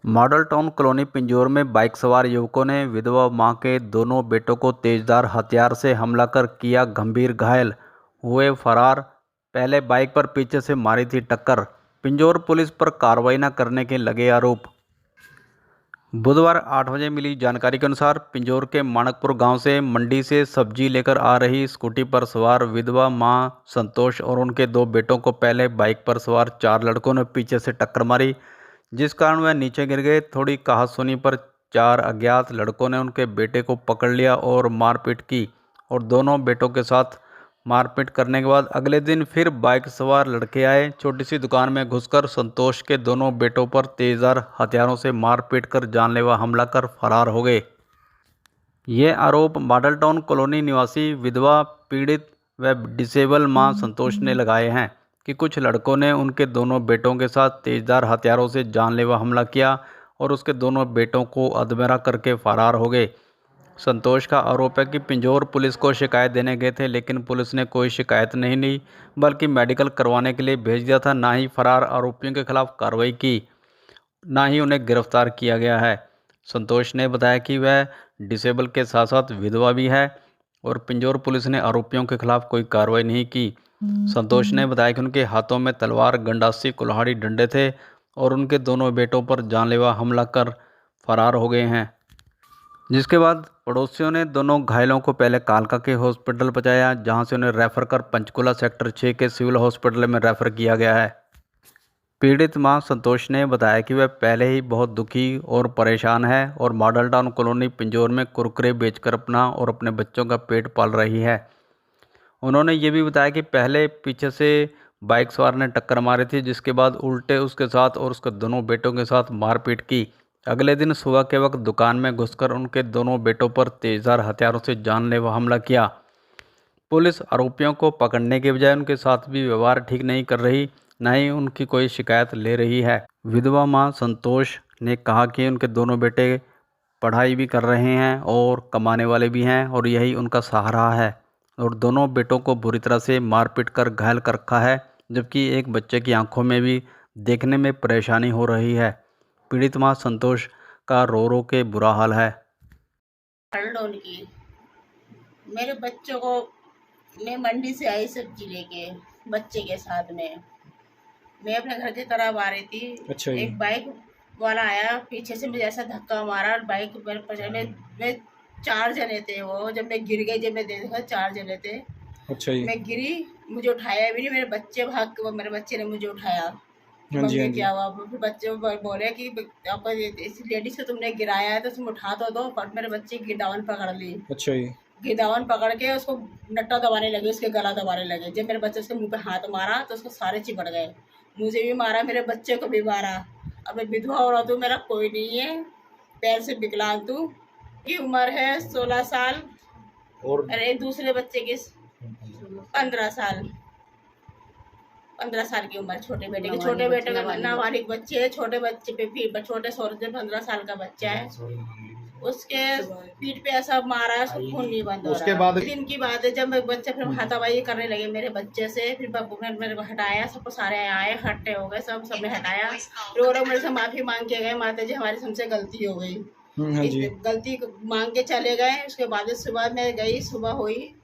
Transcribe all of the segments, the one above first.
Model town colony Pinjore में bike सवार युवकों ने विधवा मां के दोनों बेटों को तेजधार हथियार से हमला कर किया गंभीर घायल, हुए फरार। पहले बाइक पर पीछे से मारी थी टक्कर। पिंजौर पुलिस पर कार्रवाई न करने के लगे आरोप। बुधवार 8 बजे मिली जानकारी के अनुसार पिंजौर के माणकपुर गांव से मंडी से सब्जी लेकर आ रही स्कूटी पर सवार विधवा मां संतोष और उनके दो बेटों को पहले बाइक पर सवार 4 लड़कों ने पीछे से टक्कर मारी, जिस कारण वह नीचे गिर गए। थोड़ी कहासुनी पर 4 अज्ञात लड़कों ने उनके बेटे को पकड़ लिया और मारपीट की और दोनों बेटों के साथ मारपीट करने के बाद अगले दिन फिर बाइक सवार लड़के आए। छोटी सी दुकान में घुसकर संतोष के दोनों बेटों पर तेजधार हथियारों से मारपीट कर जानलेवा हमला कर फरार हो गए। ये आरोप मॉडल टाउन कॉलोनी निवासी विधवा पीड़ित व डिसेबल मां संतोष ने लगाए हैं कि कुछ लड़कों ने उनके दोनों बेटों के साथ तेजधार हथियारों से जानलेवा हमला किया और उसके दोनों बेटों को अधमरा करके फरार हो गए। संतोष का आरोप है कि पिंजौर पुलिस को शिकायत देने गए थे, लेकिन पुलिस ने कोई शिकायत नहीं ली, बल्कि मेडिकल करवाने के लिए भेज दिया था। ना ही फरार आरोपियों के खिलाफ कार्रवाई की, ना ही उन्हें गिरफ्तार किया गया है। संतोष ने बताया कि वह डिसेबल के साथ साथ विधवा भी है और पिंजौर पुलिस ने आरोपियों के खिलाफ कोई कार्रवाई नहीं की। संतोष ने बताया कि उनके हाथों में तलवार, गंडासी, कुल्हाड़ी, डंडे थे और उनके दोनों बेटों पर जानलेवा हमला कर फरार हो गए हैं, जिसके बाद पड़ोसियों ने दोनों घायलों को पहले कालका के हॉस्पिटल पहुंचाया, जहां से उन्हें रेफर कर पंचकुला सेक्टर 6 के सिविल हॉस्पिटल में रेफर किया गया है। पीड़ित मां संतोष ने बताया कि वह पहले ही बहुत दुखी और परेशान है और मॉडल टाउन कॉलोनी पिंजौर में कुरकुरे बेचकर अपना और अपने बच्चों का पेट पाल रही है। उन्होंने ये भी बताया कि पहले पीछे से बाइक सवार ने टक्कर मारी थी, जिसके बाद उल्टे उसके साथ और उसके दोनों बेटों के साथ मारपीट की। अगले दिन सुबह के वक्त दुकान में घुसकर उनके दोनों बेटों पर तेजधार हथियारों से जानलेवा हमला किया। पुलिस आरोपियों को पकड़ने के बजाय उनके साथ भी व्यवहार ठीक नहीं कर रही, न ही उनकी कोई शिकायत ले रही है। विधवा मां संतोष ने कहा कि उनके दोनों बेटे पढ़ाई भी कर रहे हैं और कमाने वाले भी हैं और यही उनका सहारा है, और दोनों बेटों को बुरी तरह से मारपीट कर घायल कर रखा है, जबकि एक बच्चे की आंखों में भी देखने में परेशानी हो रही है। पीड़ित मां संतोष का रो रो के बुरा हाल है। की मेरे बच्चों को, मैं मंडी से आई सब्जी लेके बच्चे के साथ में, मैं अपने घर की तरफ आ रही थी। अच्छा एक बाइक वाला आया, पीछे से मुझे ऐसा धक्का मारा और बाइक मेरे पर मैं 4 जने थे। वो जब मैं गिर गई, जब मैं देखा 4 जने थे। अच्छा जी। मैं गिरी, मुझे उठाया भी नहीं, मेरे बच्चे भाग के, वो मेरे बच्चे ने मुझे उठाया। हाँ जी, हाँ जी। क्या हुआ? फिर बच्चे बोले कि आपको इस लेडीज को तुमने गिराया है तो तुम उठा तो दो, पर मेरे बच्चे गिरदावन पकड़ ली। अच्छा जी। गिरदावन पकड़ के उसको नट्टा दबाने लगे, उसके गला दबाने लगे। जब मेरे बच्चे उसके मुंह पे हाथ मारा तो उसको सारे चिपट गए। मुझे भी मारा, मेरे बच्चे को भी मारा। अब मैं विधवा औरत हूँ, मेरा कोई नहीं है, पैर से विकलांग हूँ। की उम्र है 16 साल और मेरे दूसरे बच्चे की 15 साल 15 साल की उम्र। छोटे बेटे की, छोटे बेटे का नाबालिग बच्चे है, छोटे बच्चे पे भी छोटे 15 साल का बच्चा है, उसके पीठ पे ऐसा मारा है, खून नहीं बंद हो रहा। उसके बाद दिन की बात है, जब बच्चे फिर हाथापाई करने लगे मेरे बच्चे से, फिर मेरे को हटाया, सबको सारे आए, इकट्ठे हो गए, सबने हटाया। फिर वो लोग मेरे से माफी मांग के गए, माता जी हमारी हमसे गलती हो गई, गलती मांग के चले गए। उसके बाद सुबह मैं गई, सुबह हुई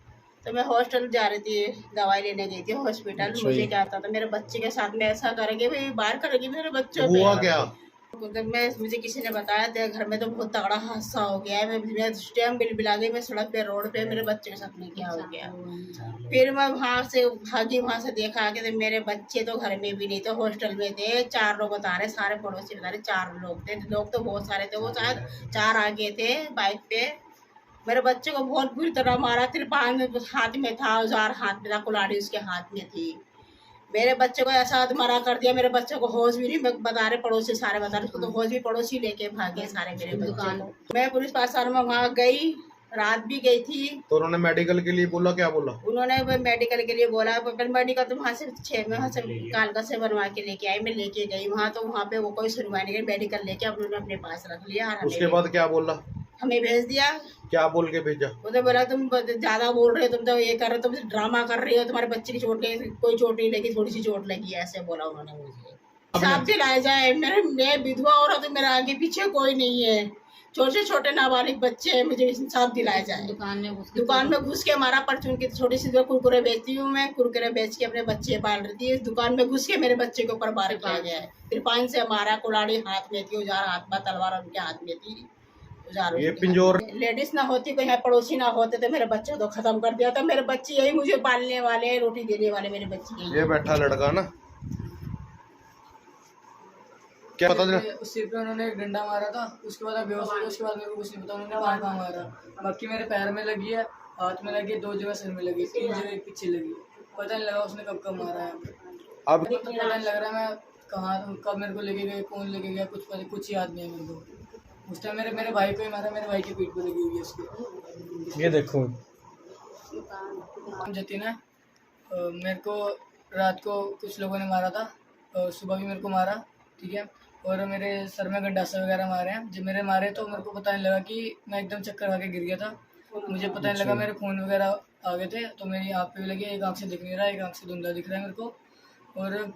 तो मैं हॉस्टल जा रही थी, दवाई लेने गई थी हॉस्पिटल। मुझे क्या आता था मेरे बच्चे के साथ में ऐसा करेंगे, भाई बाहर करेगी मेरे बच्चों पे। हुआ क्या? मुझे किसी ने बताया तेरे घर में तो बहुत तगड़ा हादसा हो गया है। मैं टाइम बिलबिला गई, मैं सड़क पे रोड पे, मेरे बच्चे के साथ में क्या हो गया। फिर मैं वहाँ से भागी, वहाँ से देखा कि तो मेरे बच्चे तो घर में भी नहीं थे, हॉस्टल में थे। 4 लोग बता रहे, सारे पड़ोसी बता रहे 4 लोग थे। लोग तो बहुत सारे थे, वो शायद 4 आगे थे बाइक पे। मेरे बच्चे को बहुत बुरी तरह मारा। तिरपान हाथ में था, औजार हाथ में था, कुल्हाड़ी उसके हाथ में थी। मेरे बच्चे को ऐसा मरा कर दिया, मेरे बच्चे को होश भी नहीं। बता रहे पड़ोसी, सारे बता रहे, तो होश भी पड़ोसी लेके भागे सारे मेरे बच्चे को। मैं पुलिस पासान में वहाँ गई, रात भी गई थी। तो उन्होंने मेडिकल के लिए बोला, क्या बोला? उन्होंने मेडिकल के लिए बोला, पर मेडिकल तो वहाँ से 6 में से कालका से बनवा के लेके आई। मैं लेके गई वहाँ, तो वहाँ पे वो कोई सुनवाई नहीं, मेडिकल लेके उन्होंने अपने पास रख लिया। उसके बाद क्या बोला? हमें भेज दिया। क्या बोल के भेजा? उन्होंने बोला तुम ज्यादा बोल रहे हो, तुम तो ये कर रहे हो, तुम ड्रामा कर रही हो, तुम्हारे बच्चे की चोट लगी, कोई चोट नहीं लगी, थोड़ी सी चोट लगी है, ऐसे बोला उन्होंने मुझे। साफ दिलाया जाए। मैं विधवा औरत हूँ, मेरे आगे पीछे कोई नहीं है, छोटे छोटे नाबालिग बच्चे हैं, मुझे इंसाफ दिलाया जाए। दुकान में घुस के मारा, परचून की छोटी सी कुरकुरे बेचती हूँ मैं, कुरकुरे बेच के अपने बच्चे पाल रही थी। इस दुकान में घुस के मेरे बच्चे के ऊपर वार किया गया है। तिरपान से मारा, कुलाड़ी हाथ में थी, औजार हाथ में, तलवार उनके हाथ में थी। ये पिंजौर लेडीज ना होती, कोई यहाँ पड़ोसी ना होते तो मेरे बच्चे तो खत्म कर दिया था। मेरे बच्चे यही मुझे पालने वाले, रोटी देने वाले मेरे बच्चे। ये बैठा लड़का ना, क्या पता चला? उस सिर पे उन्होंने एक डंडा मारा था, उसके बाद बेहोश हो गया। उसके बाद मेरे को कुछ नहीं पता उन्होंने कहाँ मारा। बाकी मेरे पैर में लगी है, हाथ में लगी है, 2 जगह सिर में लगी, 3 जगह पीछे लगी। पता नहीं लगा उसने कब मारा है। अब तो पता नहीं लग रहा मैं कहाँ, कब मेरे को लेके गए, कौन लेके गया, कुछ याद नहीं है मेरे को। उस टाइम मेरे भाई को ही मारा, मेरे भाई की पीठ पे लगी हुई है उसकी। ये देखो जतीन है। मेरे को रात को कुछ लोगों ने मारा था, सुबह भी मेरे को मारा, ठीक है। और मेरे सर में गंडासा वगैरह मारे हैं। जब मेरे मारे तो मेरे को पता नहीं लगा कि मैं एकदम चक्कर खा के गिर गया था। मुझे पता नहीं लगा, मेरे खून वगैरह आ गए थे। तो मेरी आँख पे भी लगी, एक आँख से दिख नहीं रहा, एक आँख से धुंधला दिख रहा है मेरे को। और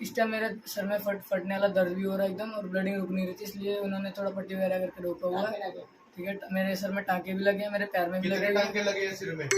इस टाइम मेरे सर में फटने वाला दर्द भी हो रहा है एकदम, और ब्लडिंग रुक नहीं रही थी, इसलिए उन्होंने थोड़ा पट्टी वगैरह करके रोका हुआ है, ठीक है। मेरे सर में टाँके भी लगे हैं, मेरे पैर में भी लगे हैं। टांके लगे हैं सिर में?